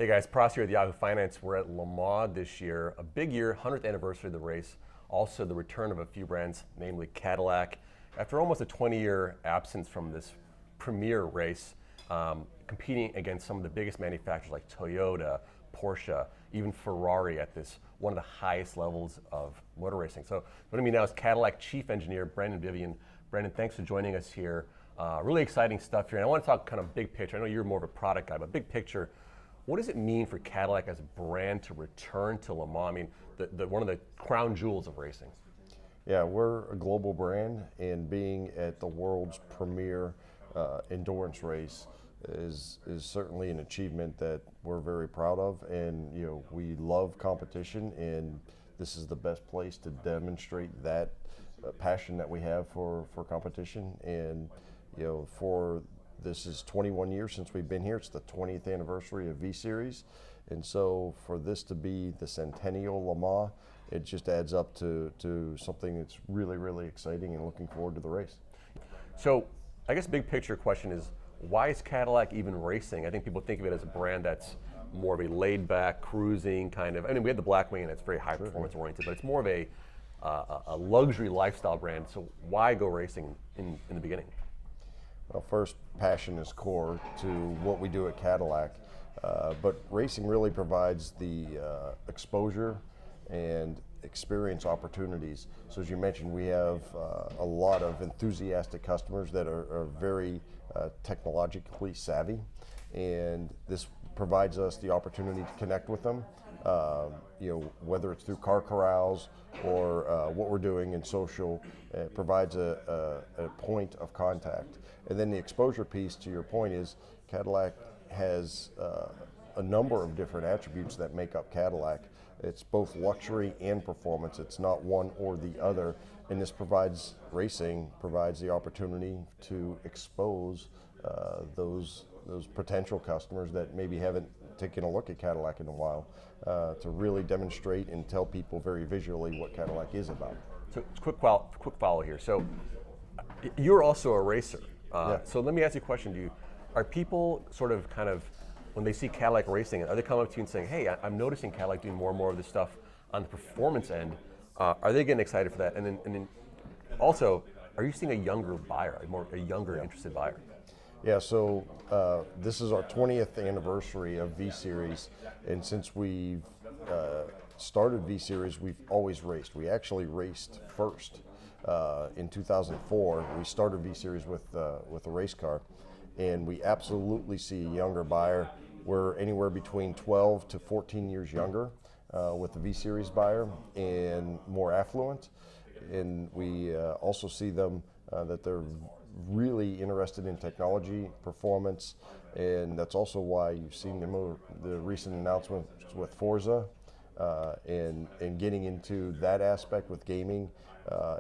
Hey guys, Pras here at Yahoo Finance. We're at Le Mans this year, a big year, 100th anniversary of the race. Also the return of a few brands, namely Cadillac. After almost a 20-year absence from this premier race, competing against some of the biggest manufacturers like Toyota, Porsche, even Ferrari at this one of the highest levels of motor racing. So joining me now is Cadillac Chief Engineer Brandon Vivian. Brandon, thanks for joining us here. Really exciting stuff here. And I want to talk kind of big picture. I know you're more of a product guy, but big picture, what does it mean for Cadillac as a brand to return to Le Mans? I mean, one of the crown jewels of racing. Yeah, we're a global brand, and being at the world's premier endurance race is certainly an achievement that we're very proud of. And we love competition, and this is the best place to demonstrate that passion that we have for competition. And this is 21 years since we've been here. It's the 20th anniversary of V-Series. And so for this to be the Centennial Le Mans, it just adds up to something that's really, really exciting, and looking forward to the race. So I guess big picture question is, why is Cadillac even racing? I think people think of it as a brand that's more of a laid back, cruising kind of, I mean, we have the Blackwing and it's very high performance oriented, but it's more of a luxury lifestyle brand. So why go racing in the beginning? Well, first, passion is core to what we do at Cadillac, but racing really provides the exposure and experience opportunities. So as you mentioned, we have a lot of enthusiastic customers that are very technologically savvy, and this provides us the opportunity to connect with them, whether it's through car corrals or what we're doing in social. It provides a point of contact. And then the exposure piece, to your point, is Cadillac has a number of different attributes that make up Cadillac. It's both luxury and performance. It's not one or the other. And this racing provides the opportunity to expose those potential customers that maybe haven't taken a look at Cadillac in a while, to really demonstrate and tell people very visually what Cadillac is about. So quick follow here. So you're also a racer. Yeah. So let me ask you a question. Are people sort of kind of, when they see Cadillac racing, are they coming up to you and saying, hey, I'm noticing Cadillac doing more and more of this stuff on the performance end? Are they getting excited for that? And then also, are you seeing a younger buyer, a younger interested buyer? Yeah, so this is our 20th anniversary of V-Series, and since we've started V-Series, we've always raced. We actually raced first. In 2004, we started V-Series with a race car, and we absolutely see a younger buyer. We're anywhere between 12 to 14 years younger with the V-Series buyer, and more affluent. And we also see them that they're really interested in technology, performance, and that's also why you've seen the recent announcements with Forza and getting into that aspect with gaming.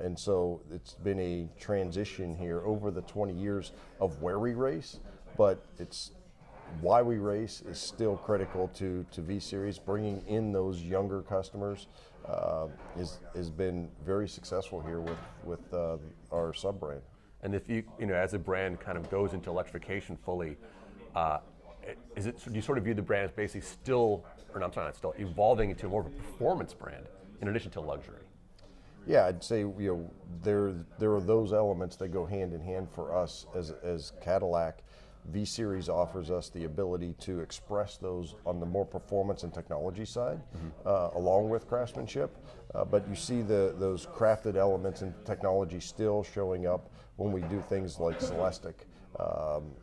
And so it's been a transition here over the 20 years of where we race, but it's why we race is still critical to V-Series. Bringing in those younger customers has been very successful here with our sub-brand. And if you as a brand kind of goes into electrification fully, do you sort of view the brand as basically still evolving into more of a performance brand in addition to luxury? Yeah, I'd say there are those elements that go hand in hand for us as Cadillac. V-Series offers us the ability to express those on the more performance and technology side, along with craftsmanship. But you see those crafted elements and technology still showing up when we do things like Celestic.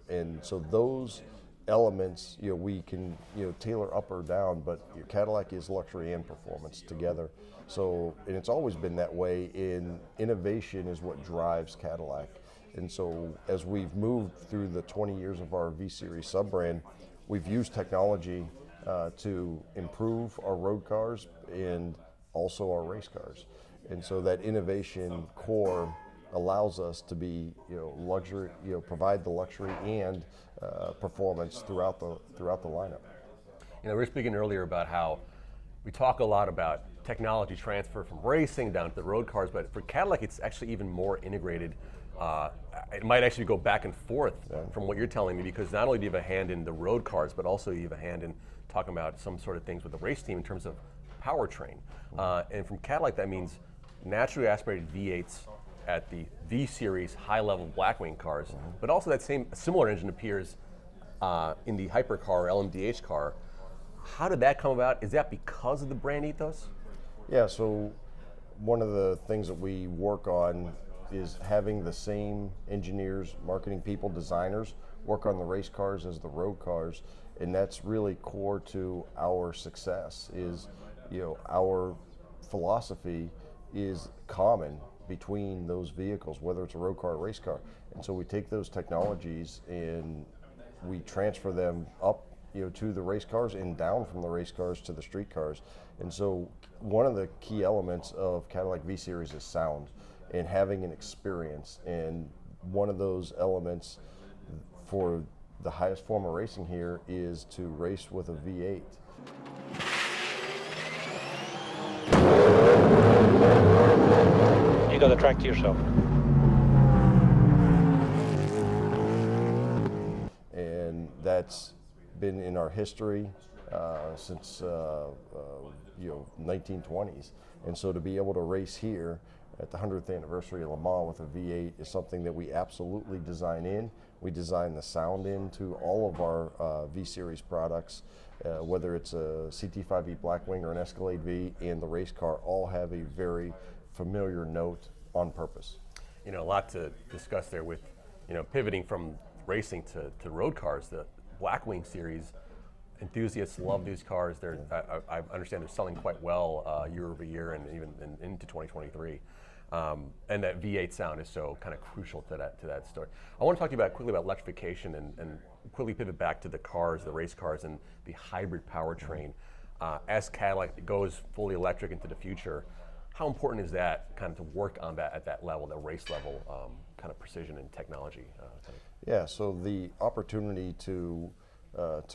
And so those elements, we can tailor up or down, but your Cadillac is luxury and performance together. So, and it's always been that way. In innovation is what drives Cadillac. And so as we've moved through the 20 years of our V-Series sub-brand, we've used technology to improve our road cars and also our race cars. And so that innovation core allows us to be luxury, provide the luxury and performance throughout the lineup. We were speaking earlier about how we talk a lot about technology transfer from racing down to the road cars, but for Cadillac, it's actually even more integrated It might actually go back and forth from what you're telling me, because not only do you have a hand in the road cars, but also you have a hand in talking about some sort of things with the race team in terms of powertrain. And from Cadillac, that means naturally aspirated V8s at the V Series high-level Blackwing cars, but also that similar engine appears in the hypercar or LMDH car. How did that come about? Is that because of the brand ethos? Yeah, so one of the things that we work on is having the same engineers, marketing people, designers work on the race cars as the road cars, and that's really core to our success. Is, you know, our philosophy is common between those vehicles, whether it's a road car or race car, and so we take those technologies and we transfer them up, you know, to the race cars and down from the race cars to the street cars. And so one of the key elements of Cadillac V Series is sound and having an experience, and one of those elements for the highest form of racing here is to race with a V8. You got the track to yourself. And that's been in our history since you know, 1920s. And so to be able to race here at the 100th anniversary of Le Mans with a V8 is something that we absolutely design in. We design the sound into all of our V Series products, whether it's a CT5e Blackwing or an Escalade V, and the race car all have a very familiar note on purpose. You know, a lot to discuss there with, you know, pivoting from racing to road cars. The Blackwing series, enthusiasts love these cars. They're, I understand they're selling quite well year over year and even into 2023. And that V8 sound is so kind of crucial to that story. I want to talk to you quickly about electrification and quickly pivot back to the cars, the race cars, and the hybrid powertrain. As Cadillac goes fully electric into the future, how important is that kind of to work on that at that level, the race level kind of precision and technology? Yeah, so the opportunity to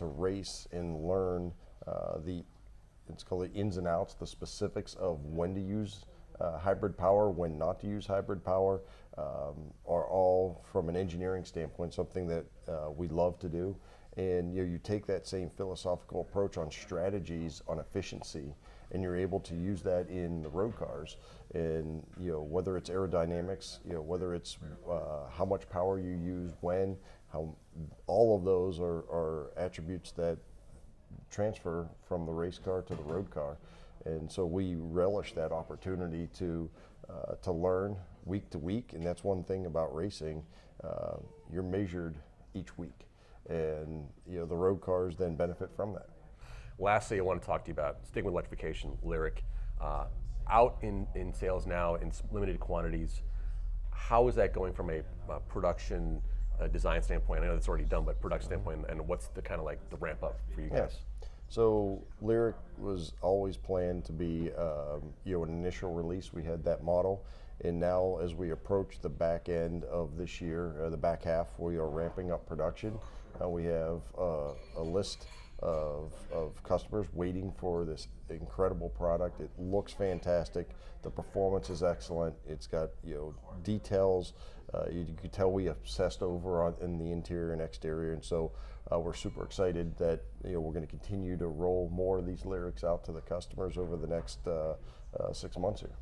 race and learn it's called the ins and outs, the specifics of when to use hybrid power, when not to use hybrid power, are all, from an engineering standpoint, something that we love to do. And you take that same philosophical approach on strategies, on efficiency, and you're able to use that in the road cars. And whether it's aerodynamics, whether it's how much power you use when, all of those are attributes that transfer from the race car to the road car. And so we relish that opportunity to learn week to week, and that's one thing about racing. You're measured each week, and the road cars then benefit from that. Lastly, I want to talk to you about, sticking with electrification, Lyric, out in sales now in limited quantities. How is that going from a production design standpoint? I know that's already done, but production standpoint, and what's the kind of like the ramp up for you guys? So Lyric was always planned to be an initial release. We had that model, and now as we approach the back end of this year, the back half, we are ramping up production. We have a list of customers waiting for this incredible product. It looks fantastic. The performance is excellent. It's got details. You can tell we obsessed over in the interior and exterior, and so we're super excited that we're going to continue to roll more of these Lyrics out to the customers over the next 6 months here.